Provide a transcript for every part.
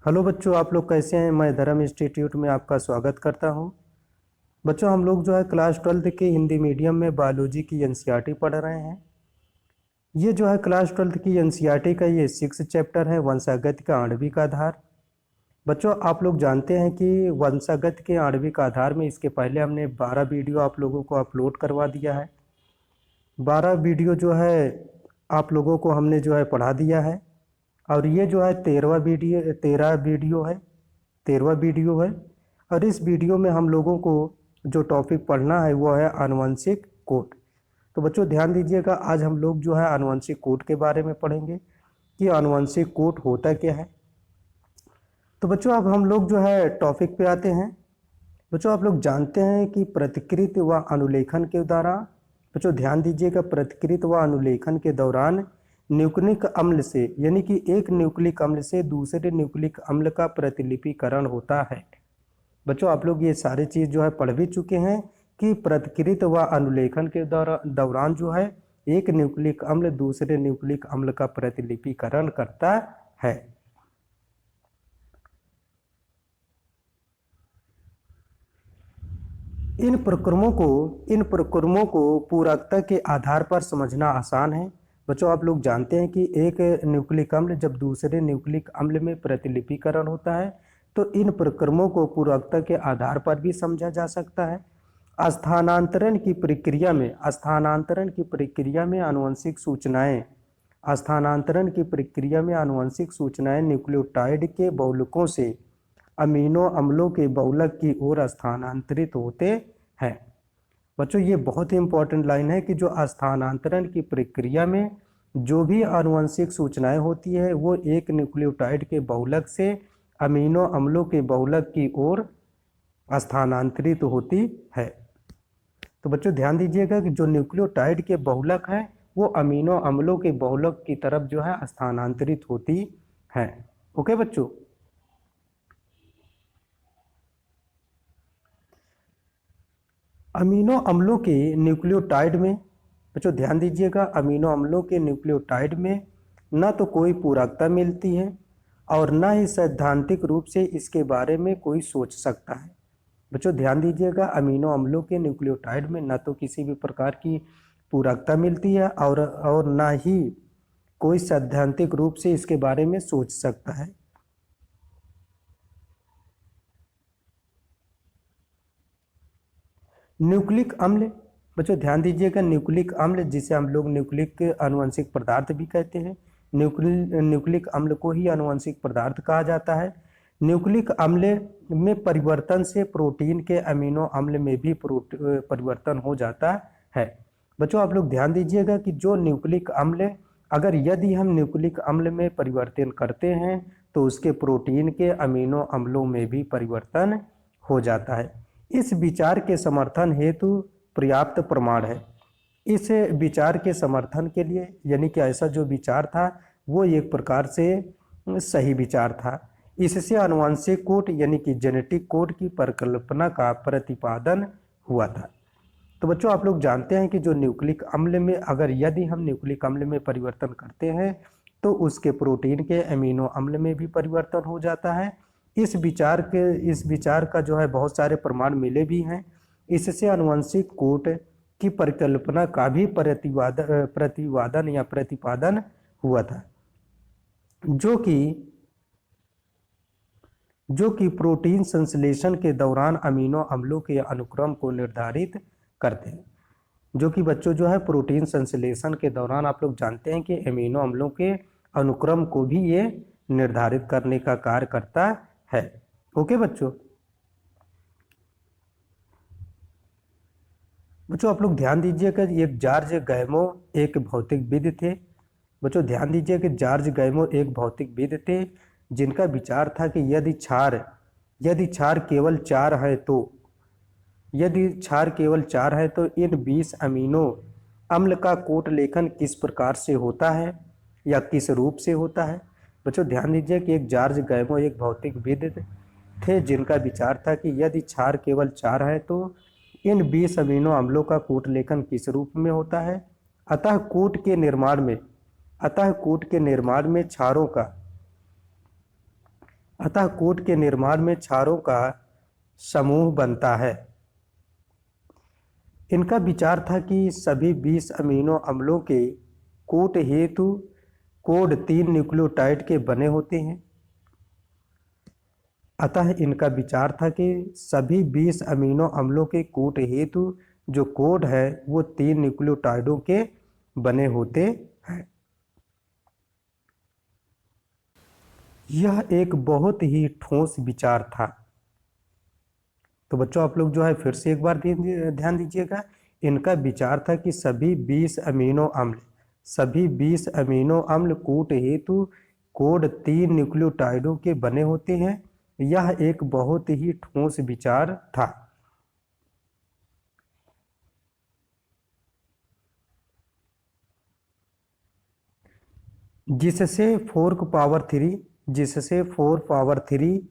Hello बच्चों, आप लोग कैसे हैं। मैं धर्म इंस्टीट्यूट में आपका स्वागत करता हूं। बच्चों, हम लोग जो है क्लास 12 के हिंदी मीडियम में बायोलॉजी की एनसीईआरटी पढ़ रहे हैं। ये जो है क्लास 12 की एनसीईआरटी का ये 6 चैप्टर है, वंशागत का आणविक आधार। बच्चों, आप लोग जानते हैं कि वंशागत के आणविक आधार में इसके पहले हमने 12 वीडियो आप लोगों को अपलोड करवा दिया है। 12 वीडियो जो है आप लोगों को हमने जो है पढ़ा दिया है। और ये जो है 13वीडियो है, 13वां वीडियो है। और इस वीडियो में हम लोगों को जो टॉपिक पढ़ना है वो है आनुवंशिक कोड। तो बच्चों ध्यान दीजिएगा, आज हम लोग जो है आनुवंशिक कोड के बारे में पढ़ेंगे कि आनुवंशिक कोड होता क्या है। तो बच्चों अब हम लोग जो है टॉपिक पे आते हैं। बच्चों, आप लोग जानते हैं कि प्रतिकृति व अनुलेखन के दौरान, बच्चों ध्यान दीजिएगा, प्रतिकृति व अनुलेखन के दौरान न्यूक्लिक अम्ल से यानी कि एक न्यूक्लिक अम्ल से दूसरे न्यूक्लिक अम्ल का प्रतिलिपिकरण होता है। बच्चों, आप लोग ये सारी चीज़ जो है पढ़ भी चुके हैं कि प्रतिकृति व अनुलेखन के दौरान जो है एक न्यूक्लिक अम्ल दूसरे न्यूक्लिक अम्ल का प्रतिलिपिकरण करता है। इन प्रक्रमों को पूरकता के आधार पर समझना आसान है। बच्चों, आप लोग जानते हैं कि एक न्यूक्लिक अम्ल जब दूसरे न्यूक्लिक अम्ल में प्रतिलिपिकरण होता है तो इन प्रक्रमों को पूरकता के आधार पर भी समझा जा सकता है। स्थानांतरण की प्रक्रिया में न्यूक्लियोटाइड के बहुलकों से अमीनो अम्लों के बहुलक की ओर स्थानांतरित होते हैं। बच्चों, ये बहुत ही इंपॉर्टेंट लाइन है कि जो स्थानांतरण की प्रक्रिया में जो भी आनुवंशिक सूचनाएं होती है वो एक न्यूक्लियोटाइड के बहुलक से अमीनो अम्लों के बहुलक की ओर स्थानांतरित होती है। तो बच्चों ध्यान दीजिएगा कि जो न्यूक्लियोटाइड के बहुलक है वो अमीनो अम्लों के बहुलक की तरफ जो है स्थानांतरित होती है। ओके बच्चों। अमीनो अम्लों के न्यूक्लियोटाइड में, बच्चों ध्यान दीजिएगा, अमीनो अम्लों के न्यूक्लियोटाइड में न तो कोई पूरकता मिलती है और न ही सैद्धांतिक रूप से इसके बारे में कोई सोच सकता है। बच्चों ध्यान दीजिएगा, अमीनो अम्लों के न्यूक्लियोटाइड में न तो किसी भी प्रकार की पूरकता मिलती है और न ही कोई सैद्धांतिक रूप से इसके बारे में सोच सकता है। न्यूक्लिक अम्ल, बच्चों ध्यान दीजिएगा, न्यूक्लिक अम्ल जिसे हम लोग न्यूक्लिक आनुवंशिक पदार्थ भी कहते हैं, न्यूक्लिक अम्ल को ही आनुवंशिक पदार्थ कहा जाता है। न्यूक्लिक अम्ल में परिवर्तन से प्रोटीन के अमीनो अम्ल में भी परिवर्तन हो जाता है। बच्चों, आप लोग ध्यान दीजिएगा कि जो न्यूक्लिक अम्ल, अगर यदि हम न्यूक्लिक अम्ल में परिवर्तन करते हैं तो उसके प्रोटीन के अमीनो अम्लों में भी परिवर्तन हो जाता है। इस विचार के समर्थन हेतु पर्याप्त प्रमाण है। इस विचार के समर्थन के लिए, यानी कि ऐसा जो विचार था वो एक प्रकार से सही विचार था। इससे आनुवंशिक कोड यानी कि जेनेटिक कोड की परिकल्पना का प्रतिपादन हुआ था। तो बच्चों, आप लोग जानते हैं कि जो न्यूक्लिक अम्ल में, अगर यदि हम न्यूक्लिक अम्ल में परिवर्तन करते हैं तो उसके प्रोटीन के अमीनो अम्ल में भी परिवर्तन हो जाता है। इस विचार का जो है बहुत सारे प्रमाण मिले भी हैं। इससे आनुवंशिक कोड की परिकल्पना का भी प्रतिवादन या प्रतिपादन हुआ था, जो कि प्रोटीन संश्लेषण के दौरान अमीनो अम्लों के अनुक्रम को निर्धारित करते हैं। जो कि बच्चों जो है प्रोटीन संश्लेषण के दौरान आप लोग जानते हैं कि अमीनो अम्लों के अनुक्रम को भी ये निर्धारित करने का कार्य करता है। ओके बच्चों। बच्चों, आप लोग ध्यान दीजिएगा, एक जॉर्ज गैमो एक भौतिकविद थे। बच्चों ध्यान दीजिए कि जॉर्ज गैमो एक भौतिकविद थे जिनका विचार था कि यदि क्षार केवल 4 है तो इन 20 अमीनो अम्ल का कोट लेखन किस प्रकार से होता है या किस रूप से होता है। बच्चों ध्यान दीजिए कि एक जॉर्ज गैमो एक भौतिकविद थे जिनका विचार था कि यदि क्षार केवल 4 है तो इन 20 अमीनो अम्लों का कोट लेखन किस रूप में होता है। अतः कोट के निर्माण में क्षारों का अतः कूट के निर्माण में क्षारों का समूह बनता है। इनका विचार था कि सभी 20 अमीनो अम्लों के कूट हेतु कोड 3 न्यूक्लियोटाइड के बने होते हैं। अतः इनका विचार था कि सभी 20 अमीनो अम्लों के कूट हेतु जो कोड है वो 3 न्यूक्लियोटाइडों के बने होते हैं। यह एक बहुत ही ठोस विचार था। तो बच्चों आप लोग जो है फिर से एक बार ध्यान दीजिएगा। इनका विचार था कि सभी 20 अमीनो अम्ल कूट हेतु कोड 3 न्यूक्लियोटाइडों के बने होते हैं। यह एक बहुत ही ठोस विचार था। जिससे 4 पावर 3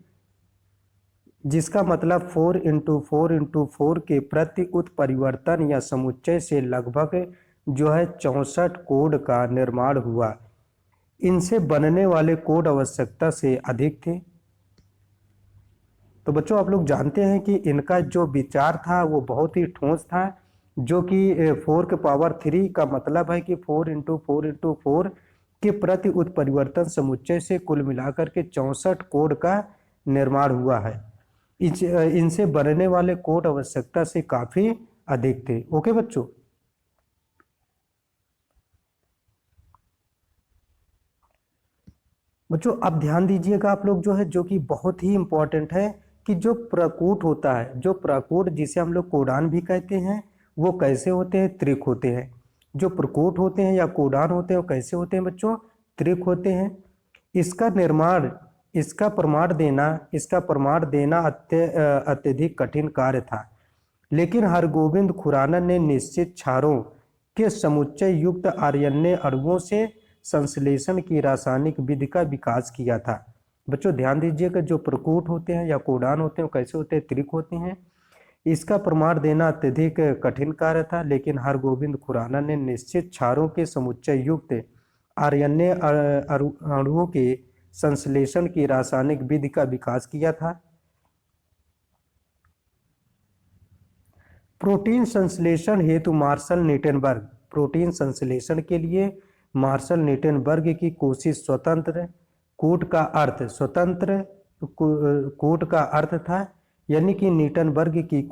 जिसका मतलब 4 × 4 × 4 के प्रति उत्परिवर्तन या समुच्चय से लगभग जो है 64 कोड का निर्माण हुआ। इनसे बनने वाले कोड आवश्यकता से अधिक थे। तो बच्चों आप लोग जानते हैं कि इनका जो विचार था वो बहुत ही ठोस था, जो कि 4 पावर 3 का मतलब है कि 4 × 4 × 4 के प्रति उत्परिवर्तन समुच्चय से कुल मिलाकर के 64 कोड का निर्माण हुआ है। इनसे बनने वाले कोड आवश्यकता से काफी अधिक थे। ओके बच्चों, अब ध्यान दीजिएगा आप लोग जो है, जो कि बहुत ही इंपॉर्टेंट है कि जो प्रकूट होता है, जो प्रकूट जिसे हम लोग कोडान भी कहते हैं, वो कैसे होते हैं? त्रिक होते हैं। जो प्रकूट होते हैं या कोडान होते हैं वो कैसे होते हैं बच्चों? त्रिक होते हैं। इसका निर्माण, इसका प्रमाण देना अत्यधिक कठिन कार्य था, लेकिन हरगोविंद खुराना ने निश्चित क्षारों के समुच्चय युक्त आरएनए अणुओं से संश्लेषण की रासायनिक विधि का विकास किया था। बच्चों ध्यान दीजिएगा, जो प्रकूट होते हैं या कोडान होते हैं वो कैसे होते हैं? त्रिक होते हैं। इसका प्रमाण देना अत्यधिक कठिन कार्य था, लेकिन हरगोविंद खुराना ने निश्चित क्षारों के समुच्चय युक्त आरएनए अणुओं के संश्लेषण की रासायनिक विधि का विकास किया था। प्रोटीन संश्लेषण हेतु मार्शल नीटेनबर्ग, प्रोटीन संश्लेषण के लिए मार्शल नीटेनबर्ग की कोशिश स्वतंत्र कूट का अर्थ, स्वतंत्र कूट का अर्थ था, यानी कि नीटेनबर्ग की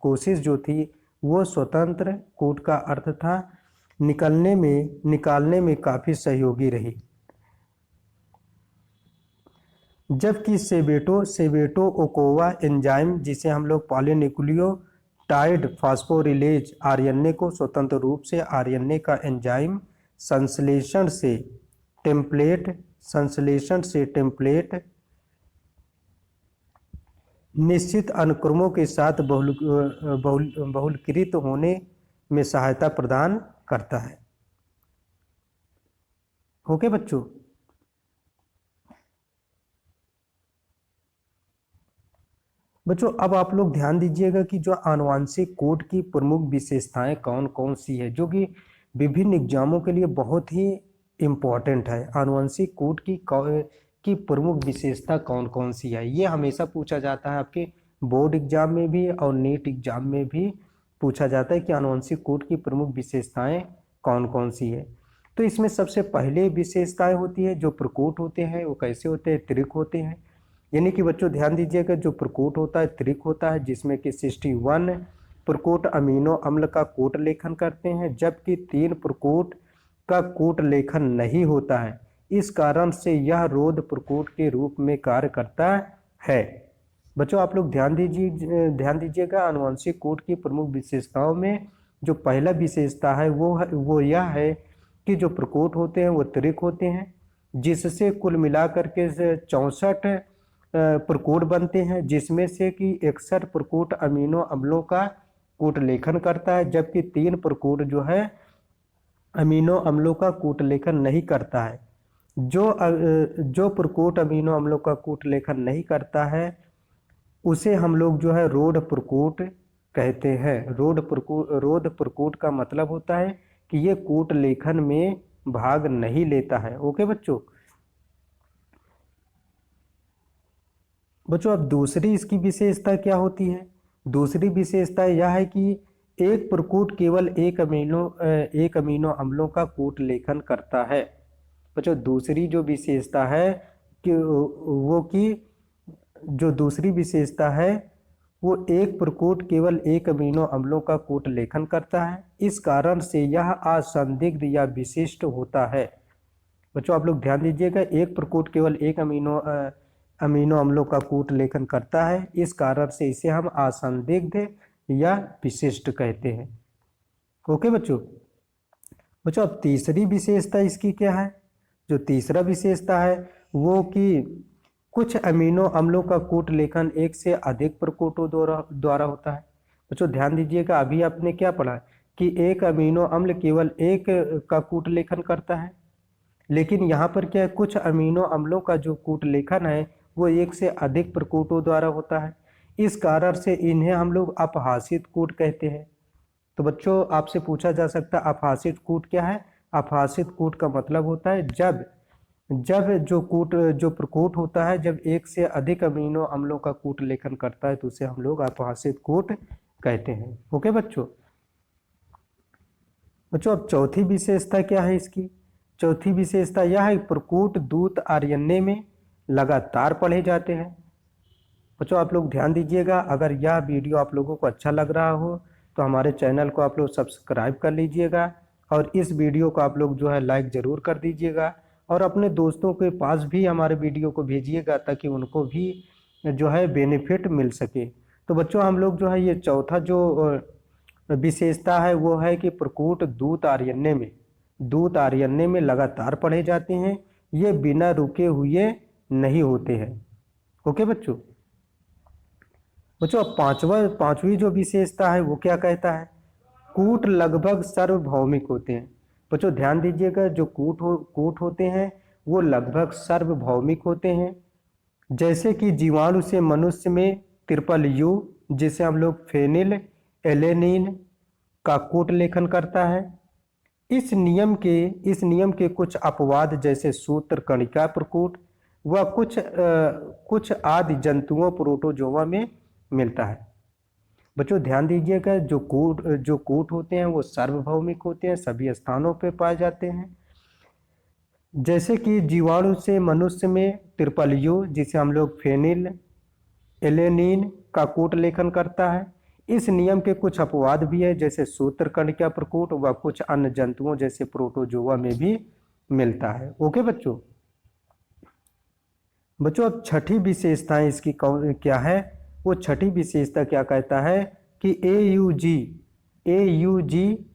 कोशिश जो थी वो स्वतंत्र कूट का अर्थ था, निकालने में काफी सहयोगी रही। जबकि सेबेटो ओकोवा एंजाइम, जिसे हम लोग पॉलीन्यूक्लियोटाइड फास्फोरिलेज आरएनए को स्वतंत्र रूप से आरएनए का एंजाइम संश्लेषण से टेम्पलेट निश्चित अनुक्रमों के साथ बहुलकृत होने में सहायता प्रदान करता है। ओके बच्चों, अब आप लोग ध्यान दीजिएगा कि जो आनुवांशिक कोड की प्रमुख विशेषताएं कौन कौन सी है, जो कि विभिन्न एग्जामों के लिए बहुत ही इम्पोर्टेंट है। आनुवांशिक कोड की प्रमुख विशेषता कौन कौन सी है, ये हमेशा पूछा जाता है आपके बोर्ड एग्जाम में भी और नीट एग्जाम में भी पूछा जाता है कि आनुवांशिक कोड की प्रमुख विशेषताएं कौन कौन सी है। तो इसमें सबसे पहले विशेषताएं होती है, जो प्रकूट होते हैं वो कैसे होते हैं? त्रिक होते हैं। यानी कि बच्चों ध्यान दीजिएगा, जो प्रकूट होता है त्रिक होता है, जिसमें कि 61 प्रकूट अमीनो अम्ल का कूट लेखन करते हैं, जबकि 3 प्रकूट का कूट लेखन नहीं होता है। इस कारण से यह रोध प्रकूट के रूप में कार्य करता है। बच्चों आप लोग ध्यान दीजिएगा, आनुवंशिक कोड की प्रमुख विशेषताओं में जो पहला विशेषता है वो यह है कि जो प्रकूट होते हैं वो त्रिक होते हैं, जिससे कुल मिलाकर के 64 प्रकूट बनते हैं, जिसमें से कि 61 प्रकूट अमीनो अम्लों का कूट लेखन करता है, जबकि 3 प्रकूट जो है अमीनो अम्लों का कूट लेखन नहीं करता है। जो प्रकूट अमीनो अम्लों का कूट लेखन नहीं करता है उसे हम लोग जो है रोध प्रकूट कहते हैं। रोध प्रकूट का मतलब होता है कि ये कूट लेखन में भाग नहीं लेता है। ओके बच्चों, बच्चों अब दूसरी इसकी विशेषता क्या होती है? दूसरी विशेषता यह है कि एक प्रकूट केवल एक अमीनो अम्लों का कूट लेखन करता है। बच्चों दूसरी जो विशेषता है कि वो कि जो दूसरी विशेषता है वो एक प्रकूट केवल एक अमीनो अम्लों का कूट लेखन करता है। इस कारण से यह असंदिग्ध या विशिष्ट होता है। बच्चों आप लोग ध्यान दीजिएगा, एक प्रकूट केवल एक अमीनो अम्लों का कूट लेखन करता है, इस कारण से इसे हम असंदिग्ध या विशिष्ट कहते हैं। ओके बच्चों। बच्चों अब तीसरी विशेषता इसकी क्या है? जो तीसरा विशेषता है वो कि कुछ अमीनो अम्लों का कूट लेखन एक से अधिक प्रकूटों द्वारा होता है। बच्चों ध्यान दीजिएगा, अभी आपने क्या पढ़ा कि एक अमीनो अम्ल केवल एक का कूट लेखन करता है, लेकिन यहाँ पर क्या है, कुछ अमीनो अम्लों का जो कूट लेखन है वो एक से अधिक प्रकूटों द्वारा होता है। इस कारण से इन्हें हम लोग अपहासित कूट कहते हैं। तो बच्चों आपसे पूछा जा सकता है अपहासित कूट क्या है? अपहासित कूट का मतलब होता है जब जब जो प्रकूट होता है जब एक से अधिक अमीनो अम्लों का कूट लेखन करता है तो उसे हम लोग अपहासित कूट कहते हैं। ओके बच्चों। अब चौथी विशेषता क्या है इसकी? चौथी विशेषता यह है प्रकूट दूत आरएनए में लगातार पढ़े जाते हैं। बच्चों आप लोग ध्यान दीजिएगा, अगर यह वीडियो आप लोगों को अच्छा लग रहा हो तो हमारे चैनल को आप लोग सब्सक्राइब कर लीजिएगा और इस वीडियो को आप लोग जो है लाइक ज़रूर कर दीजिएगा और अपने दोस्तों के पास भी हमारे वीडियो को भेजिएगा ताकि उनको भी जो है बेनिफिट मिल सके। तो बच्चों हम लोग जो है ये चौथा जो विशेषता है वो है कि प्रकूट दूत आरएनए में लगातार पढ़े जाते हैं, ये बिना रुके हुए नहीं होते हैं। ओके बच्चों। अब पांचवी जो विशेषता है वो क्या कहता है? कूट लगभग सार्वभौमिक होते हैं। बच्चों ध्यान दीजिएगा, जो कूट होते हैं वो लगभग सार्वभौमिक होते हैं। जैसे कि जीवाणु से मनुष्य में ट्रिपल यू जिसे हम लोग फेनिल एलेनिन का कूट लेखन करता है। इस नियम के कुछ अपवाद जैसे सूत्र कणिका प्रकूट व कुछ आदि जंतुओं प्रोटोजोआ में मिलता है। बच्चों ध्यान दीजिएगा, जो कूट होते हैं वो सार्वभौमिक होते हैं, सभी स्थानों पे पाए जाते हैं। जैसे कि जीवाणु से मनुष्य में ट्रिपल यू जिसे हम लोग फेनिल एलेनिन का कूट लेखन करता है। इस नियम के कुछ अपवाद भी है जैसे सूत्र कणिका प्रकूट व कुछ अन्य जंतुओं जैसे प्रोटोजोआ में भी मिलता है। ओके बच्चों। अब छठी विशेषताएं इसकी क्या है? वो छठी विशेषता क्या कहता है कि ए यू जी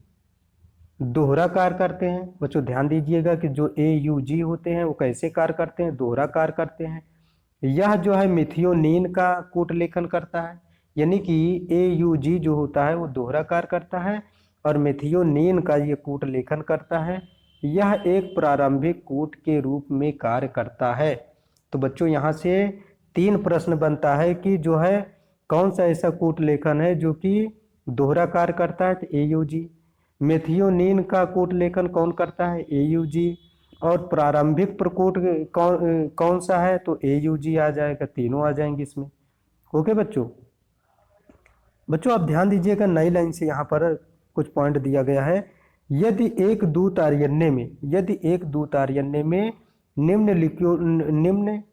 दोहरा कार्य करते हैं। बच्चों ध्यान दीजिएगा कि जो AUG होते हैं वो कैसे कार्य करते हैं? दोहरा कार्य करते हैं। यह जो है मिथियोनिन का कूट लेखन करता है, यानी कि AUG जो होता है वो दोहरा कार्य करता है और मिथियोनिन का ये कूट लेखन करता है। यह एक प्रारंभिक कूट के रूप में कार्य करता है। तो बच्चों यहाँ से 3 प्रश्न बनता है कि जो है कौन सा ऐसा कूट लेखन है जो कि दोहरा कार्य करता है? तो AUG। मेथियोनिन का कूट लेखन कौन करता है? AUG। और प्रारंभिक प्रकूट कौन सा है? तो AUG आ जाएगा, तीनों आ जाएंगे इसमें। ओके बच्चों। आप ध्यान दीजिएगा, नई लाइन से यहाँ पर कुछ पॉइंट दिया गया है। यदि एक दूत आरएनए में निम्न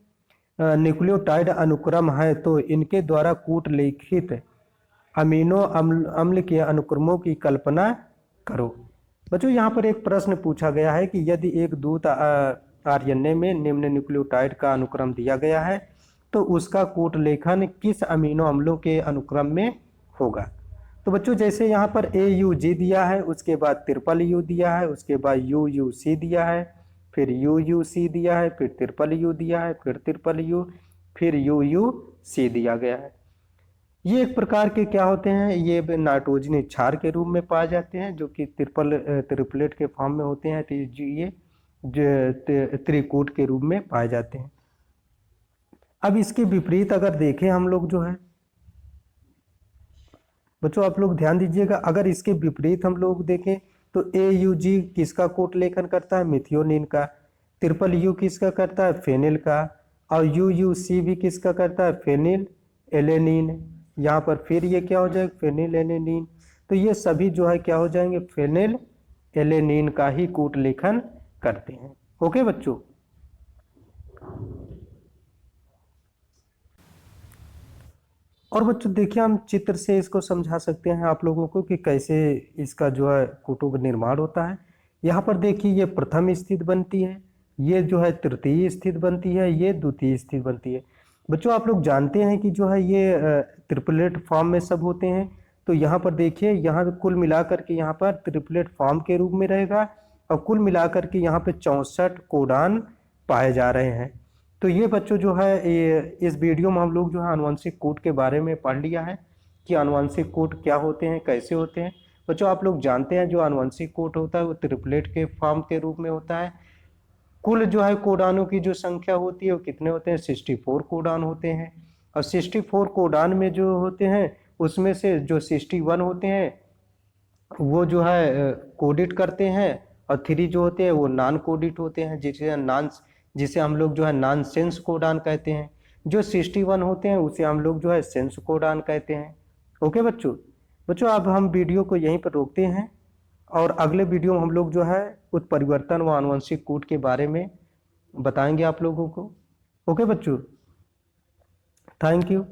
न्यूक्लियोटाइड अनुक्रम है तो इनके द्वारा कूट लिखित अमीनो अम्ल के अनुक्रमों की कल्पना करो। बच्चों यहाँ पर एक प्रश्न पूछा गया है कि यदि एक दूत आरएनए में निम्न न्यूक्लियोटाइड का अनुक्रम दिया गया है तो उसका कूट लेखन किस अमीनो अम्लों के अनुक्रम में होगा? तो बच्चों जैसे यहाँ पर AUG दिया है, उसके बाद ट्रिपल यू दिया है, उसके बाद UUC दिया है, फिर UUC दिया है, फिर ट्रिपल यू दिया है, फिर ट्रिपल यू, फिर UUC दिया गया है। ये एक प्रकार के क्या होते हैं? ये नाइट्रोजनी क्षार के रूप में पाए जाते हैं जो कि ट्रिपलेट के फॉर्म में होते हैं। तो ये त्रिकूट के रूप में पाए जाते हैं। अब इसके विपरीत अगर देखें हम लोग जो है बच्चों आप लोग ध्यान दीजिएगा, अगर इसके विपरीत हम लोग देखें तो AUG किसका कूट लेखन करता है? मिथियोनिन का। ट्रिपल यू किसका करता है? फेनिल का। और UUC भी किसका करता है, फेनिल एलेनिन। यहाँ पर फिर ये क्या हो जाएगा, फेनिल एलेनिन। तो ये सभी जो है क्या हो जाएंगे, फेनिल एलेनिन का ही कूट लेखन करते हैं। ओके बच्चों। और बच्चों देखिए, हम चित्र से इसको समझा सकते हैं आप लोगों को कि कैसे इसका जो है कूटों का निर्माण होता है। यहाँ पर देखिए, ये प्रथम स्थिति बनती है, ये जो है तृतीय स्थिति बनती है, ये द्वितीय स्थिति बनती है। बच्चों आप लोग जानते हैं कि जो है ये ट्रिपलेट फॉर्म में सब होते हैं। तो यहाँ पर देखिए, यहाँ कुल मिलाकर के यहाँ पर ट्रिपलेट फॉर्म के रूप में रहेगा, और कुल मिलाकर के यहाँ पे 64 कोडान पाए जा रहे हैं। तो ये बच्चों जो है ये इस वीडियो में हम लोग जो है आनुवंशिक कोड के बारे में पढ़ लिया है कि आनुवंशिक कोड क्या होते हैं, कैसे होते हैं। बच्चों आप लोग जानते हैं जो आनुवंशिक कोड होता है वो ट्रिपलेट के फॉर्म के रूप में होता है। कुल जो है कोडानों की जो संख्या होती है वो कितने होते हैं, 64 कोडान होते हैं। और 64 कोडान में जो होते हैं उसमें से जो 61 होते हैं वो जो है कोडिट करते हैं, और 3 जो होते हैं वो नॉन कोडिट होते हैं, जिसे हम लोग जो है नॉन सेंस कोडान कहते हैं। जो 61 होते हैं उसे हम लोग जो है सेंस कोडान कहते हैं। ओके बच्चों। बच्चों अब हम वीडियो को यहीं पर रोकते हैं, और अगले वीडियो में हम लोग जो है उत्परिवर्तन व आनुवंशिक कोड के बारे में बताएंगे आप लोगों को। ओके बच्चों, थैंक यू।